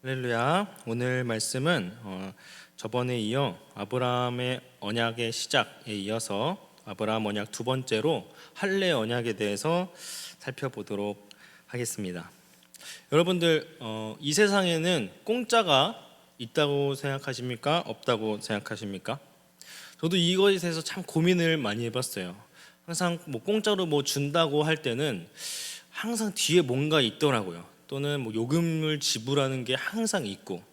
할렐루야. 오늘 말씀은 저번에 이어 아브라함의 언약의 시작에 이어서 아브라함 언약 두 번째로 할례 언약에 대해서 살펴보도록 하겠습니다. 여러분들 이 세상에는 공짜가 있다고 생각하십니까? 없다고 생각하십니까? 저도 이거에 대해서 참 고민을 많이 해봤어요. 항상 공짜로 준다고 할 때는 항상 뒤에 뭔가 있더라고요. 또는 요금을 지불하는 게 항상 있고,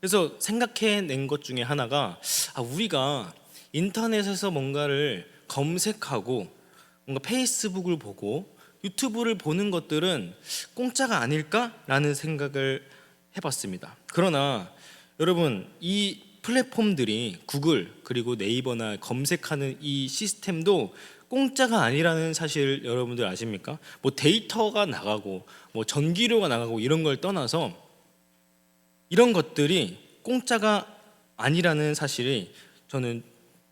그래서 생각해낸 것 중에 하나가 우리가 인터넷에서 뭔가를 검색하고 뭔가 페이스북을 보고 유튜브를 보는 것들은 공짜가 아닐까라는 생각을 해봤습니다. 그러나 여러분, 이 플랫폼들이 구글 그리고 네이버나 검색하는 이 시스템도 공짜가 아니라는 사실 여러분들 아십니까? 데이터가 나가고 전기료가 나가고 이런 걸 떠나서 이런 것들이 공짜가 아니라는 사실이 저는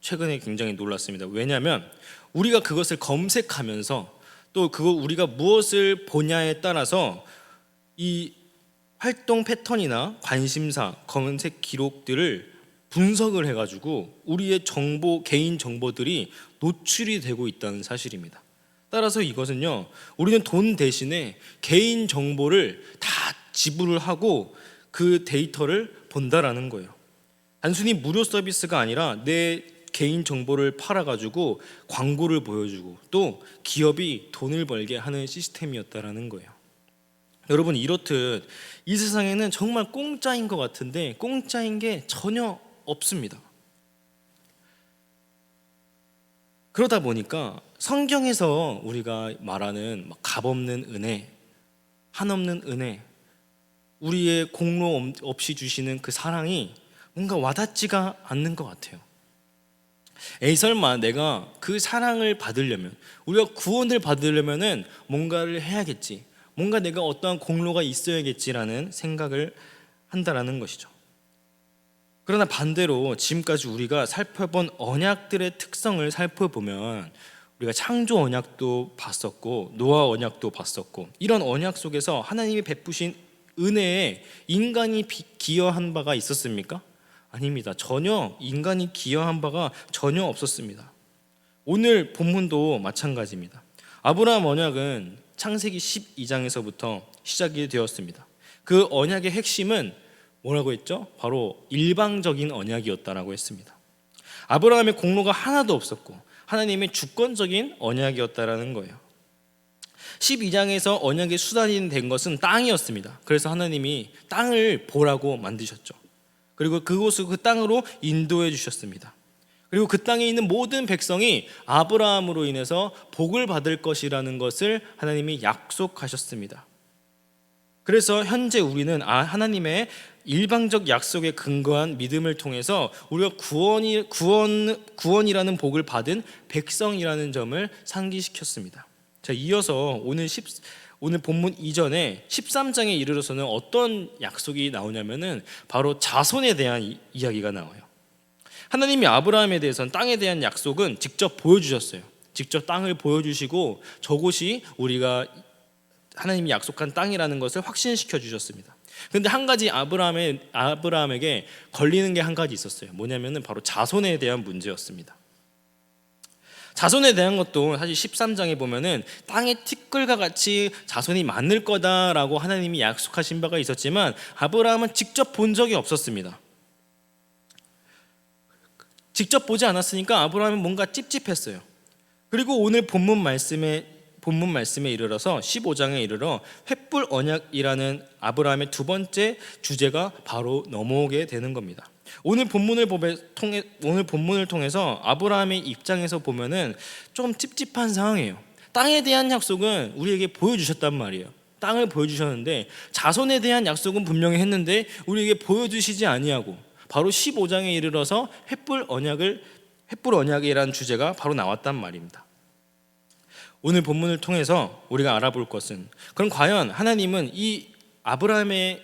최근에 굉장히 놀랐습니다. 왜냐하면 우리가 그것을 검색하면서 또 우리가 무엇을 보냐에 따라서 이 활동 패턴이나 관심사, 검색 기록들을 분석을 해가지고 우리의 개인 정보들이 노출이 되고 있다는 사실입니다. 따라서 이것은요, 우리는 돈 대신에 개인 정보를 다 지불을 하고 그 데이터를 본다라는 거예요. 단순히 무료 서비스가 아니라 내 개인 정보를 팔아가지고 광고를 보여주고 또 기업이 돈을 벌게 하는 시스템이었다라는 거예요. 여러분, 이렇듯 이 세상에는 정말 공짜인 것 같은데 공짜인 게 전혀 없습니다. 그러다 보니까 성경에서 우리가 말하는 값없는 은혜, 한없는 은혜, 우리의 공로 없이 주시는 그 사랑이 뭔가 와닿지가 않는 것 같아요. 설마 내가 그 사랑을 받으려면, 우리가 구원을 받으려면은 뭔가를 해야겠지, 뭔가 내가 어떠한 공로가 있어야겠지라는 생각을 한다라는 것이죠. 그러나 반대로 지금까지 우리가 살펴본 언약들의 특성을 살펴보면 우리가 창조 언약도 봤었고 노아 언약도 봤었고, 이런 언약 속에서 하나님이 베푸신 은혜에 인간이 기여한 바가 있었습니까? 아닙니다. 전혀 인간이 기여한 바가 전혀 없었습니다. 오늘 본문도 마찬가지입니다. 아브라함 언약은 창세기 12장에서부터 시작이 되었습니다. 그 언약의 핵심은 뭐라고 했죠? 바로 일방적인 언약이었다라고 했습니다. 아브라함의 공로가 하나도 없었고 하나님의 주권적인 언약이었다라는 거예요. 12장에서 언약의 수단이 된 것은 땅이었습니다. 그래서 하나님이 땅을 보라고 만드셨죠. 그리고 그 땅으로 인도해 주셨습니다. 그리고 그 땅에 있는 모든 백성이 아브라함으로 인해서 복을 받을 것이라는 것을 하나님이 약속하셨습니다. 그래서 현재 우리는 하나님의 일방적 약속에 근거한 믿음을 통해서 우리가 구원이라는 복을 받은 백성이라는 점을 상기시켰습니다. 자, 이어서 오늘 본문 이전에 13장에 이르러서는 어떤 약속이 나오냐면은 바로 자손에 대한 이야기가 나와요. 하나님이 아브라함에 대해서는 땅에 대한 약속은 직접 보여주셨어요. 직접 땅을 보여주시고 저곳이 우리가 하나님이 약속한 땅이라는 것을 확신시켜 주셨습니다. 그런데 한 가지 아브라함에게 걸리는 게 한 가지 있었어요. 뭐냐면은 바로 자손에 대한 문제였습니다. 자손에 대한 것도 사실 13장에 보면은 땅의 티끌과 같이 자손이 많을 거다라고 하나님이 약속하신 바가 있었지만 아브라함은 직접 본 적이 없었습니다. 직접 보지 않았으니까 아브라함은 뭔가 찝찝했어요. 그리고 오늘 본문 말씀에 이르러서 15장에 이르러 횃불 언약이라는 아브라함의 두 번째 주제가 바로 넘어오게 되는 겁니다. 오늘 본문을 통해서 아브라함의 입장에서 보면은 좀 찝찝한 상황이에요. 땅에 대한 약속은 우리에게 보여주셨단 말이에요. 땅을 보여주셨는데 자손에 대한 약속은 분명히 했는데 우리에게 보여주시지 아니하고 바로 15장에 이르러서 횃불 언약이라는 주제가 바로 나왔단 말입니다. 오늘 본문을 통해서 우리가 알아볼 것은, 그럼 과연 하나님은 이 아브라함의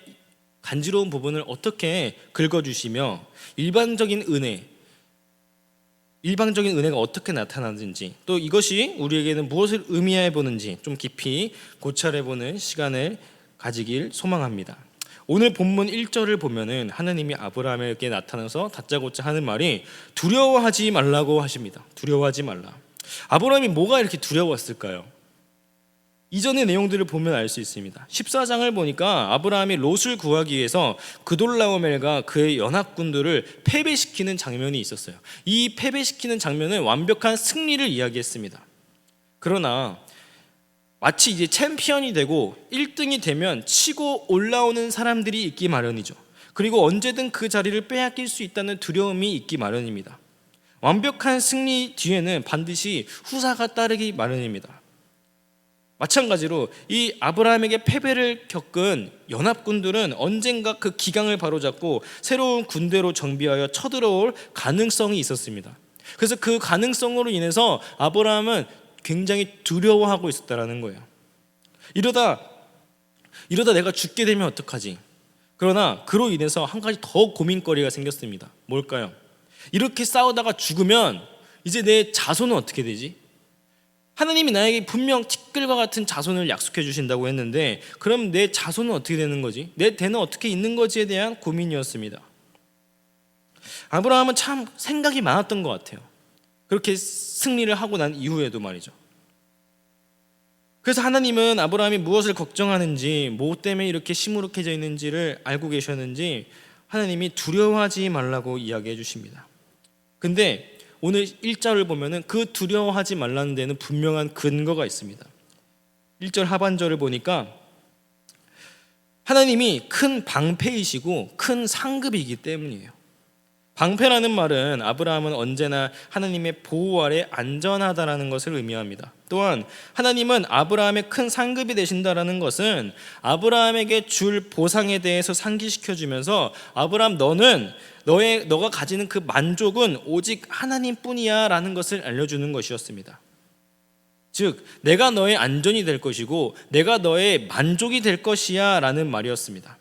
간지러운 부분을 어떻게 긁어주시며 일방적인 은혜가 어떻게 나타나는지, 또 이것이 우리에게는 무엇을 의미해 보는지 좀 깊이 고찰해 보는 시간을 가지길 소망합니다. 오늘 본문 1절을 보면은 하나님이 아브라함에게 나타나서 다짜고짜 하는 말이 두려워하지 말라고 하십니다. 두려워하지 말라. 아브라함이 뭐가 이렇게 두려웠을까요? 이전의 내용들을 보면 알 수 있습니다. 14장을 보니까 아브라함이 롯을 구하기 위해서 그돌라오멜과 그의 연합군들을 패배시키는 장면이 있었어요. 이 패배시키는 장면은 완벽한 승리를 이야기했습니다. 그러나 마치 이제 챔피언이 되고 1등이 되면 치고 올라오는 사람들이 있기 마련이죠. 그리고 언제든 그 자리를 빼앗길 수 있다는 두려움이 있기 마련입니다. 완벽한 승리 뒤에는 반드시 후사가 따르기 마련입니다. 마찬가지로 이 아브라함에게 패배를 겪은 연합군들은 언젠가 그 기강을 바로잡고 새로운 군대로 정비하여 쳐들어올 가능성이 있었습니다. 그래서 그 가능성으로 인해서 아브라함은 굉장히 두려워하고 있었다는 거예요. 이러다 내가 죽게 되면 어떡하지? 그러나 그로 인해서 한 가지 더 고민거리가 생겼습니다. 뭘까요? 이렇게 싸우다가 죽으면 이제 내 자손은 어떻게 되지? 하나님이 나에게 분명 티끌과 같은 자손을 약속해 주신다고 했는데 그럼 내 자손은 어떻게 되는 거지? 내 대는 어떻게 있는 거지에 대한 고민이었습니다. 아브라함은 참 생각이 많았던 것 같아요. 그렇게 승리를 하고 난 이후에도 말이죠. 그래서 하나님은 아브라함이 무엇을 걱정하는지, 뭐 때문에 이렇게 시무룩해져 있는지를 알고 계셨는지 하나님이 두려워하지 말라고 이야기해 주십니다. 근데 오늘 1절을 보면은 그 두려워하지 말라는 데는 분명한 근거가 있습니다. 1절 하반절을 보니까 하나님이 큰 방패이시고 큰 상급이기 때문이에요. 방패라는 말은 아브라함은 언제나 하나님의 보호 아래 안전하다라는 것을 의미합니다. 또한 하나님은 아브라함의 큰 상급이 되신다라는 것은 아브라함에게 줄 보상에 대해서 상기시켜주면서 아브라함 너가 가지는 그 만족은 오직 하나님뿐이야 라는 것을 알려주는 것이었습니다. 즉 내가 너의 안전이 될 것이고 내가 너의 만족이 될 것이야 라는 말이었습니다.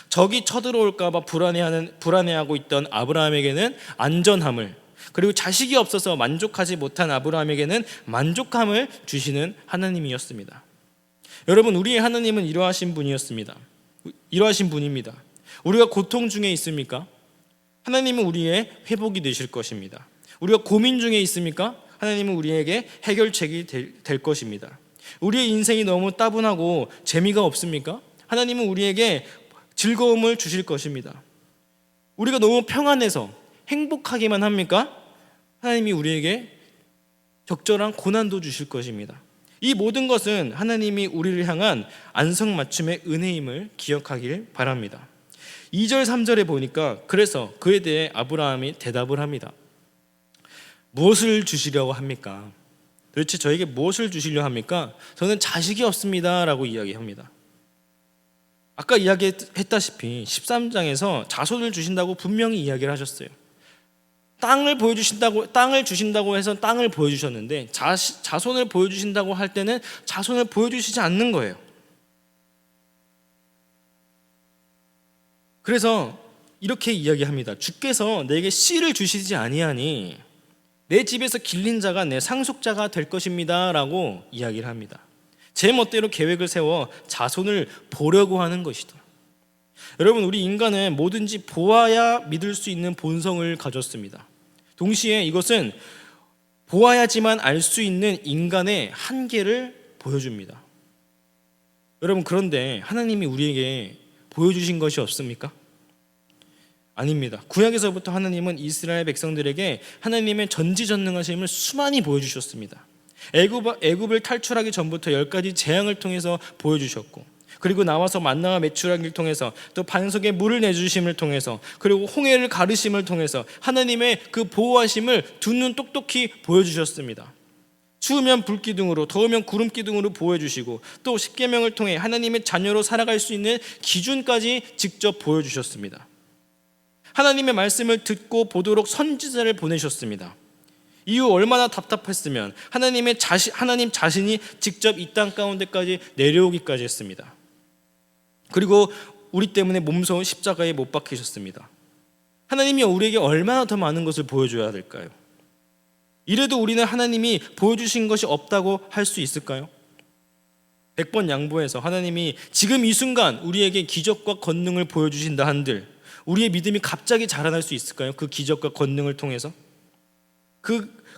적이 쳐들어올까 봐 불안해하고 있던 아브라함에게는 안전함을, 그리고 자식이 없어서 만족하지 못한 아브라함에게는 만족함을 주시는 하나님이었습니다. 여러분, 우리의 하나님은 이러하신 분입니다. 우리가 고통 중에 있습니까? 하나님은 우리의 회복이 되실 것입니다. 우리가 고민 중에 있습니까? 하나님은 우리에게 해결책이 될 것입니다. 우리의 인생이 너무 따분하고 재미가 없습니까? 하나님은 우리에게 즐거움을 주실 것입니다. 우리가 너무 평안해서 행복하기만 합니까? 하나님이 우리에게 적절한 고난도 주실 것입니다. 이 모든 것은 하나님이 우리를 향한 안성맞춤의 은혜임을 기억하길 바랍니다. 2절 3절에 보니까 그래서 그에 대해 아브라함이 대답을 합니다. 무엇을 주시려고 합니까? 도대체 저에게 무엇을 주시려 합니까? 저는 자식이 없습니다 라고 이야기합니다. 아까 이야기했다시피 13장에서 자손을 주신다고 분명히 이야기를 하셨어요. 땅을 주신다고 해서 땅을 보여주셨는데 자손을 보여주신다고 할 때는 자손을 보여주시지 않는 거예요. 그래서 이렇게 이야기합니다. 주께서 내게 씨를 주시지 아니하니 내 집에서 길린 자가 내 상속자가 될 것입니다 라고 이야기를 합니다. 제 멋대로 계획을 세워 자손을 보려고 하는 것이다. 여러분, 우리 인간은 뭐든지 보아야 믿을 수 있는 본성을 가졌습니다. 동시에 이것은 보아야지만 알 수 있는 인간의 한계를 보여줍니다. 여러분, 그런데 하나님이 우리에게 보여주신 것이 없습니까? 아닙니다. 구약에서부터 하나님은 이스라엘 백성들에게 하나님의 전지전능하심을 수많이 보여주셨습니다. 애굽을 탈출하기 전부터 10가지 재앙을 통해서 보여주셨고, 그리고 나와서 만나와 메추라기를 통해서, 또 반석에 물을 내주심을 통해서, 그리고 홍해를 가르심을 통해서 하나님의 그 보호하심을 두 눈 똑똑히 보여주셨습니다. 추우면 불기둥으로, 더우면 구름기둥으로 보여주시고, 또 십계명을 통해 하나님의 자녀로 살아갈 수 있는 기준까지 직접 보여주셨습니다. 하나님의 말씀을 듣고 보도록 선지자를 보내셨습니다. 이후 얼마나 답답했으면 하나님 자신이 직접 이 땅 가운데까지 내려오기까지 했습니다. 그리고 우리 때문에 몸소 십자가에 못 박히셨습니다. 하나님이 우리에게 얼마나 더 많은 것을 보여줘야 될까요? 이래도 우리는 하나님이 보여주신 것이 없다고 할 수 있을까요? 100번 양보해서 하나님이 지금 이 순간 우리에게 기적과 권능을 보여주신다 한들 우리의 믿음이 갑자기 자라날 수 있을까요? 그 기적과 권능을 통해서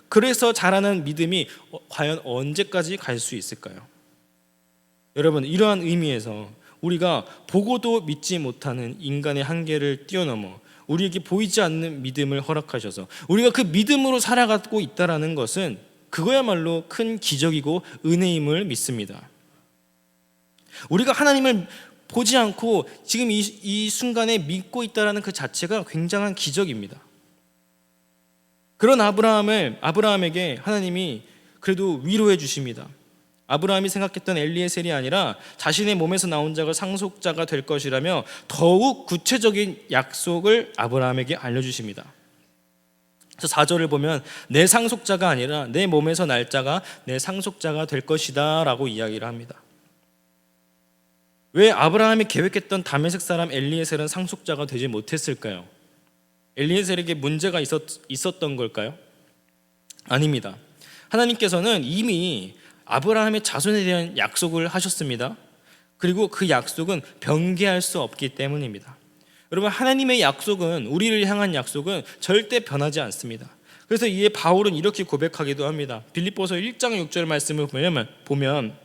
그래서 자라는 믿음이 과연 언제까지 갈 수 있을까요? 여러분, 이러한 의미에서 우리가 보고도 믿지 못하는 인간의 한계를 뛰어넘어 우리에게 보이지 않는 믿음을 허락하셔서 우리가 그 믿음으로 살아가고 있다는 것은 그거야말로 큰 기적이고 은혜임을 믿습니다. 우리가 하나님을 보지 않고 지금 이 순간에 믿고 있다는 그 자체가 굉장한 기적입니다. 그런 아브라함에게 하나님이 그래도 위로해 주십니다. 아브라함이 생각했던 엘리에셀이 아니라 자신의 몸에서 나온 자가 상속자가 될 것이라며 더욱 구체적인 약속을 아브라함에게 알려주십니다. 그래서 4절을 보면 내 상속자가 아니라 내 몸에서 날 자가 내 상속자가 될 것이다 라고 이야기를 합니다. 왜 아브라함이 계획했던 다메섹 사람 엘리에셀은 상속자가 되지 못했을까요? 엘리에셀에게 문제가 있었던 걸까요? 아닙니다. 하나님께서는 이미 아브라함의 자손에 대한 약속을 하셨습니다. 그리고 그 약속은 변개할 수 없기 때문입니다. 여러분, 하나님의 약속은, 우리를 향한 약속은 절대 변하지 않습니다. 그래서 이에 바울은 이렇게 고백하기도 합니다. 빌립보서 1장 6절 말씀을 보면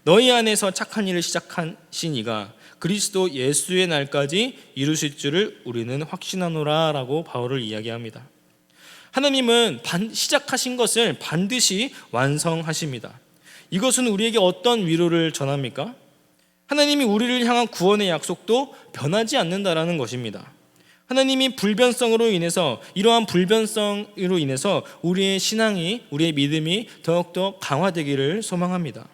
너희 안에서 착한 일을 시작하신 이가 그리스도 예수의 날까지 이루실 줄을 우리는 확신하노라 라고 바울을 이야기합니다. 하나님은 시작하신 것을 반드시 완성하십니다. 이것은 우리에게 어떤 위로를 전합니까? 하나님이 우리를 향한 구원의 약속도 변하지 않는다라는 것입니다. 하나님이 이러한 불변성으로 인해서 우리의 신앙이, 우리의 믿음이 더욱더 강화되기를 소망합니다.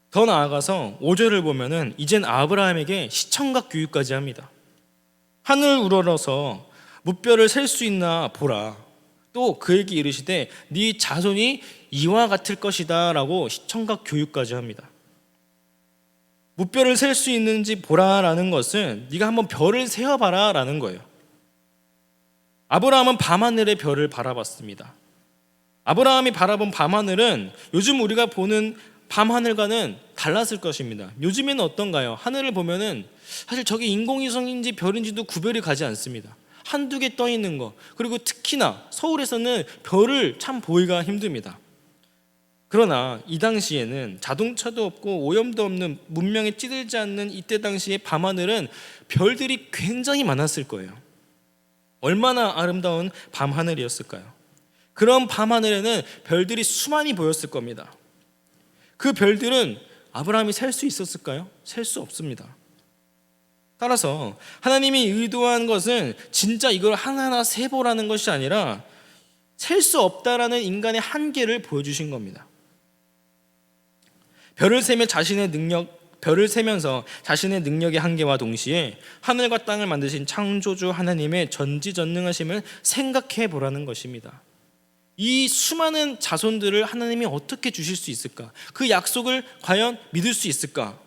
더 나아가서 5절을 보면은 이젠 아브라함에게 시청각 교육까지 합니다. 하늘 우러러서 무뼈를 셀 수 있나 보라. 또 그에게 이르시되 네 자손이 이와 같을 것이다 라고 시청각 교육까지 합니다. 무뼈를 셀 수 있는지 보라라는 것은 네가 한번 별을 세어봐라 라는 거예요. 아브라함은 밤하늘의 별을 바라봤습니다. 아브라함이 바라본 밤하늘은 요즘 우리가 보는 밤하늘과는 달랐을 것입니다. 요즘에는 어떤가요? 하늘을 보면은 사실 저게 인공위성인지 별인지도 구별이 가지 않습니다. 한두 개 떠 있는 거, 그리고 특히나 서울에서는 별을 참 보기가 힘듭니다. 그러나 이 당시에는 자동차도 없고 오염도 없는, 문명에 찌들지 않는 이때 당시의 밤하늘은 별들이 굉장히 많았을 거예요. 얼마나 아름다운 밤하늘이었을까요? 그런 밤하늘에는 별들이 수많이 보였을 겁니다. 그 별들은 아브라함이 셀 수 있었을까요? 셀 수 없습니다. 따라서 하나님이 의도한 것은 진짜 이걸 하나하나 세보라는 것이 아니라 셀 수 없다라는 인간의 한계를 보여주신 겁니다. 별을 세면서 자신의 능력의 한계와 동시에 하늘과 땅을 만드신 창조주 하나님의 전지전능하심을 생각해 보라는 것입니다. 이 수많은 자손들을 하나님이 어떻게 주실 수 있을까? 그 약속을 과연 믿을 수 있을까?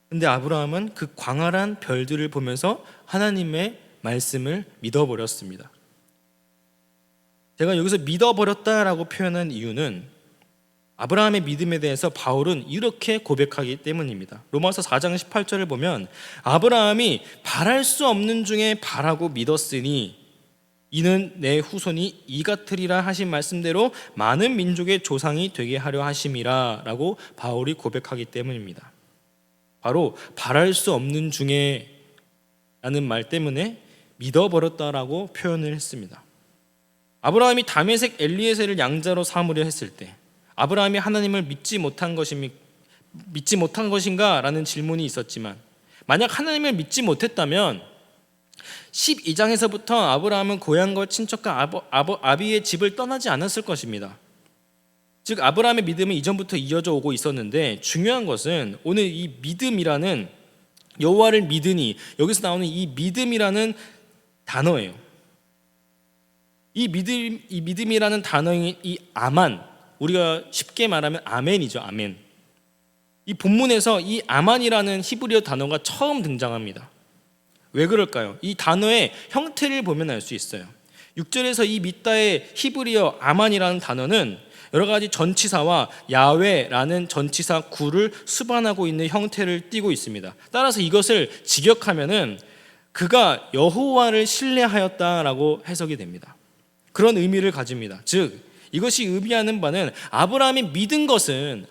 근데 아브라함은 그 광활한 별들을 보면서 하나님의 말씀을 믿어버렸습니다. 제가 여기서 믿어버렸다라고 표현한 이유는 아브라함의 믿음에 대해서 바울은 이렇게 고백하기 때문입니다. 로마서 4장 18절을 보면 아브라함이 바랄 수 없는 중에 바라고 믿었으니 이는 내 후손이 이 같으리라 하신 말씀대로 많은 민족의 조상이 되게 하려 하심이라 라고 바울이 고백하기 때문입니다. 바로 바랄 수 없는 중에 라는 말 때문에 믿어버렸다라고 표현을 했습니다. 아브라함이 다메섹 엘리에셀을 양자로 삼으려 했을 때 아브라함이 하나님을 믿지 못한 것인가 라는 질문이 있었지만, 만약 하나님을 믿지 못했다면 12장에서부터 아브라함은 고향과 친척과 아비의 집을 떠나지 않았을 것입니다. 즉 아브라함의 믿음은 이전부터 이어져 오고 있었는데, 중요한 것은 오늘 이 믿음이라는, 여호와를 믿으니, 여기서 나오는 이 믿음이라는 단어예요. 이 믿음이라는 단어인 이 아만, 우리가 쉽게 말하면 아멘이죠. 아멘. 이 본문에서 이 아만이라는 히브리어 단어가 처음 등장합니다. 왜 그럴까요? 이 단어의 형태를 보면 알 수 있어요. 6절에서 이 mid다의 히브리어 아만이라는 단어는 여러 가지 전치사와 야훼라는 전치사 구를 수반하고 있는 형태를 띠고 있습니다. 따라서 이것을 직역하면은 그가 여호와를 신뢰하였다라고 해석이 됩니다. 그런 의미를 가집니다. 즉 이것이 의미하는 바는 아브라함이 믿은 것은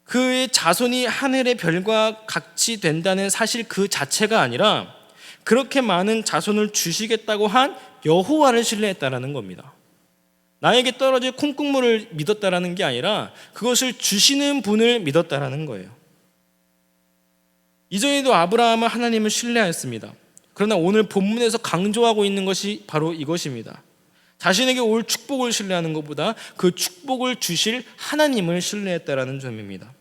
그의 자손이 하늘의 별과 같이 된다는 사실 그 자체가 아니라 그렇게 많은 자손을 주시겠다고 한 여호와를 신뢰했다라는 겁니다. 나에게 떨어질 콩국물을 믿었다라는 게 아니라 그것을 주시는 분을 믿었다라는 거예요. 이전에도 아브라함은 하나님을 신뢰하였습니다. 그러나 오늘 본문에서 강조하고 있는 것이 바로 이것입니다. 자신에게 올 축복을 신뢰하는 것보다 그 축복을 주실 하나님을 신뢰했다라는 점입니다.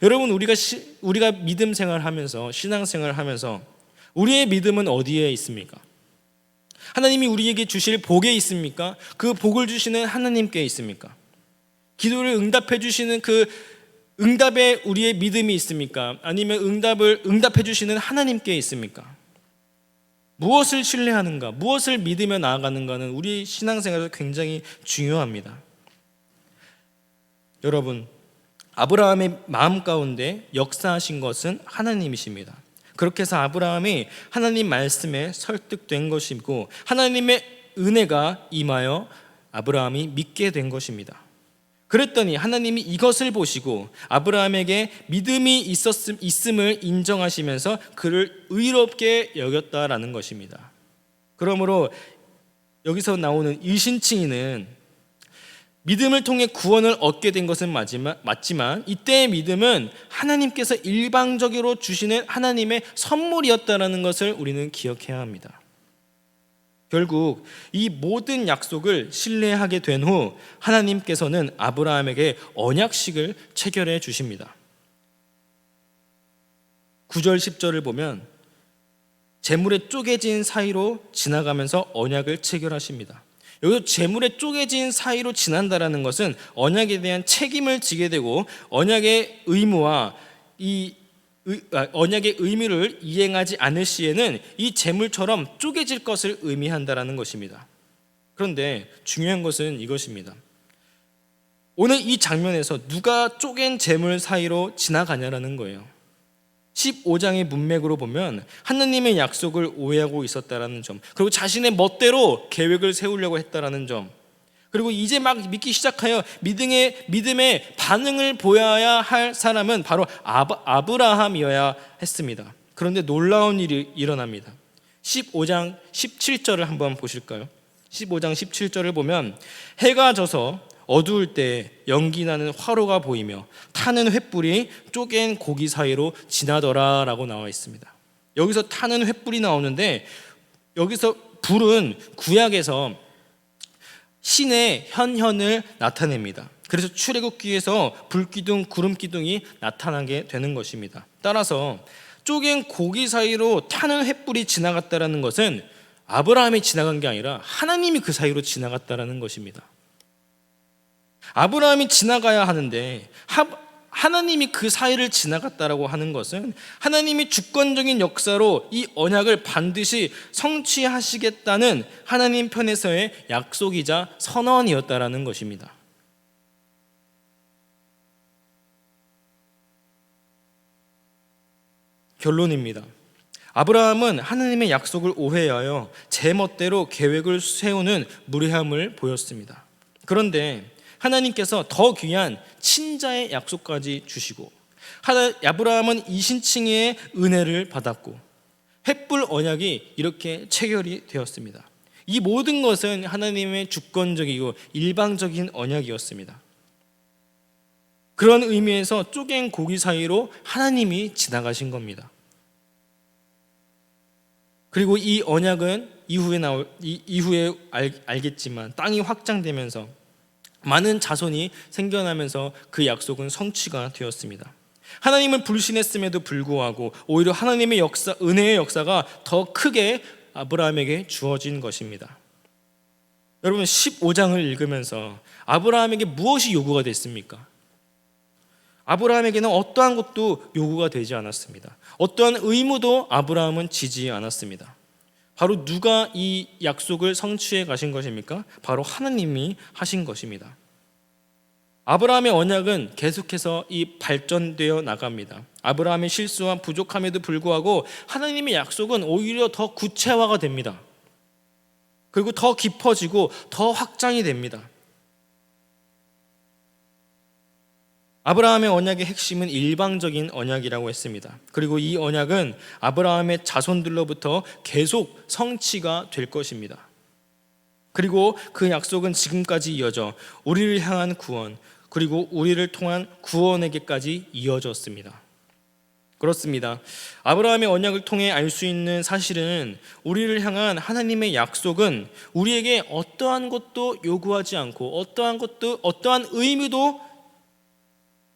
여러분, 우리가 믿음 생활하면서 신앙생활하면서 우리의 믿음은 어디에 있습니까? 하나님이 우리에게 주실 복에 있습니까? 그 복을 주시는 하나님께 있습니까? 기도를 응답해 주시는 그 응답에 우리의 믿음이 있습니까? 아니면 응답을 응답해 주시는 하나님께 있습니까? 무엇을 신뢰하는가, 무엇을 믿으며 나아가는가는 우리 신앙생활에서 굉장히 중요합니다. 여러분, 아브라함의 마음 가운데 역사하신 것은 하나님이십니다. 그렇게 해서 아브라함이 하나님 말씀에 설득된 것이고 하나님의 은혜가 임하여 아브라함이 믿게 된 것입니다. 그랬더니 하나님이 이것을 보시고 아브라함에게 믿음이 있음을 인정하시면서 그를 의롭게 여겼다라는 것입니다. 그러므로 여기서 나오는 일신칭의는 믿음을 통해 구원을 얻게 된 것은 맞지만 이때의 믿음은 하나님께서 일방적으로 주시는 하나님의 선물이었다라는 것을 우리는 기억해야 합니다. 결국 이 모든 약속을 신뢰하게 된 후 하나님께서는 아브라함에게 언약식을 체결해 주십니다. 9절 10절을 보면 재물에 쪼개진 사이로 지나가면서 언약을 체결하십니다. 여기서 재물에 쪼개진 사이로 지난다라는 것은 언약에 대한 책임을 지게 되고 언약의 의무와 언약의 의무를 이행하지 않을 시에는 이 재물처럼 쪼개질 것을 의미한다라는 것입니다. 그런데 중요한 것은 이것입니다. 오늘 이 장면에서 누가 쪼갠 재물 사이로 지나가냐라는 거예요. 15장의 문맥으로 보면 하나님의 약속을 오해하고 있었다라는 점, 그리고 자신의 멋대로 계획을 세우려고 했다라는 점, 그리고 이제 막 믿기 시작하여 믿음의 반응을 보여야 할 사람은 바로 아브라함이어야 했습니다. 그런데 놀라운 일이 일어납니다. 15장 17절을 한번 보실까요? 15장 17절을 보면 해가 져서 어두울 때 연기나는 화로가 보이며 타는 횃불이 쪼갠 고기 사이로 지나더라 라고 나와 있습니다. 여기서 타는 횃불이 나오는데 여기서 불은 구약에서 신의 현현을 나타냅니다. 그래서 출애굽기에서 불기둥, 구름기둥이 나타나게 되는 것입니다. 따라서 쪼갠 고기 사이로 타는 횃불이 지나갔다는 것은 아브라함이 지나간 게 아니라 하나님이 그 사이로 지나갔다는 것입니다. 아브라함이 지나가야 하는데 하나님이 그 사이를 지나갔다라고 하는 것은 하나님이 주권적인 역사로 이 언약을 반드시 성취하시겠다는 하나님 편에서의 약속이자 선언이었다라는 것입니다. 결론입니다. 아브라함은 하나님의 약속을 오해하여 제멋대로 계획을 세우는 무례함을 보였습니다. 그런데 하나님께서 더 귀한 친자의 약속까지 주시고 아브라함은 이신칭의 은혜를 받았고 횃불 언약이 이렇게 체결이 되었습니다. 이 모든 것은 하나님의 주권적이고 일방적인 언약이었습니다. 그런 의미에서 쪼갠 고기 사이로 하나님이 지나가신 겁니다. 그리고 이 언약은 이후에 알겠지만 땅이 확장되면서 많은 자손이 생겨나면서 그 약속은 성취가 되었습니다. 하나님을 불신했음에도 불구하고 오히려 하나님의 은혜의 역사가 더 크게 아브라함에게 주어진 것입니다. 여러분 15장을 읽으면서 아브라함에게 무엇이 요구가 됐습니까? 아브라함에게는 어떠한 것도 요구가 되지 않았습니다. 어떠한 의무도 아브라함은 지지 않았습니다. 바로 누가 이 약속을 성취해 가신 것입니까? 바로 하나님이 하신 것입니다. 아브라함의 언약은 계속해서 이 발전되어 나갑니다. 아브라함의 실수와 부족함에도 불구하고 하나님의 약속은 오히려 더 구체화가 됩니다. 그리고 더 깊어지고 더 확장이 됩니다. 아브라함의 언약의 핵심은 일방적인 언약이라고 했습니다. 그리고 이 언약은 아브라함의 자손들로부터 계속 성취가 될 것입니다. 그리고 그 약속은 지금까지 이어져 우리를 향한 구원, 그리고 우리를 통한 구원에게까지 이어졌습니다. 그렇습니다. 아브라함의 언약을 통해 알 수 있는 사실은 우리를 향한 하나님의 약속은 우리에게 어떠한 것도 요구하지 않고 어떠한 의무도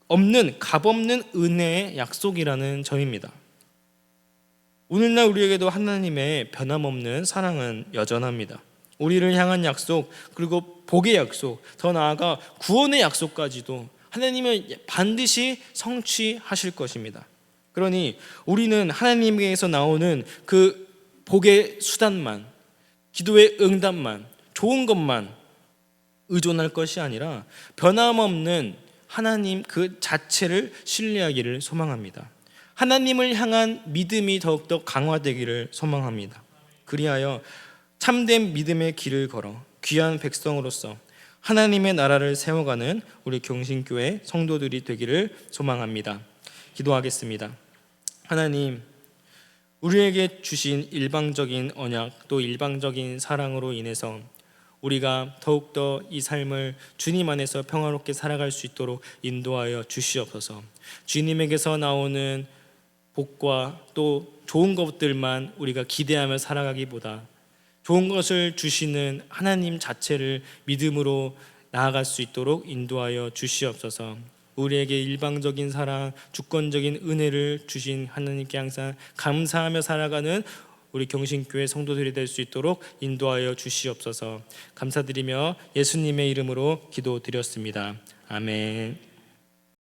없는 값없는 은혜의 약속이라는 점입니다. 오늘날 우리에게도 하나님의 변함없는 사랑은 여전합니다. 우리를 향한 약속, 그리고 복의 약속, 더 나아가 구원의 약속까지도 하나님은 반드시 성취하실 것입니다. 그러니 우리는 하나님에게서 나오는 그 복의 수단만, 기도의 응답만, 좋은 것만 의존할 것이 아니라 변함없는 하나님 그 자체를 신뢰하기를 소망합니다. 하나님을 향한 믿음이 더욱더 강화되기를 소망합니다. 그리하여 참된 믿음의 길을 걸어 귀한 백성으로서 하나님의 나라를 세워가는 우리 경신교회 성도들이 되기를 소망합니다. 기도하겠습니다. 하나님, 우리에게 주신 일방적인 언약, 또 일방적인 사랑으로 인해서 우리가 더욱더 이 삶을 주님 안에서 평화롭게 살아갈 수 있도록 인도하여 주시옵소서. 주님에게서 나오는 복과 또 좋은 것들만 우리가 기대하며 살아가기보다 좋은 것을 주시는 하나님 자체를 믿음으로 나아갈 수 있도록 인도하여 주시옵소서. 우리에게 일방적인 사랑, 주권적인 은혜를 주신 하나님께 항상 감사하며 살아가는 우리 경신교회 성도들이 될 수 있도록 인도하여 주시옵소서. 감사드리며 예수님의 이름으로 기도드렸습니다. 아멘.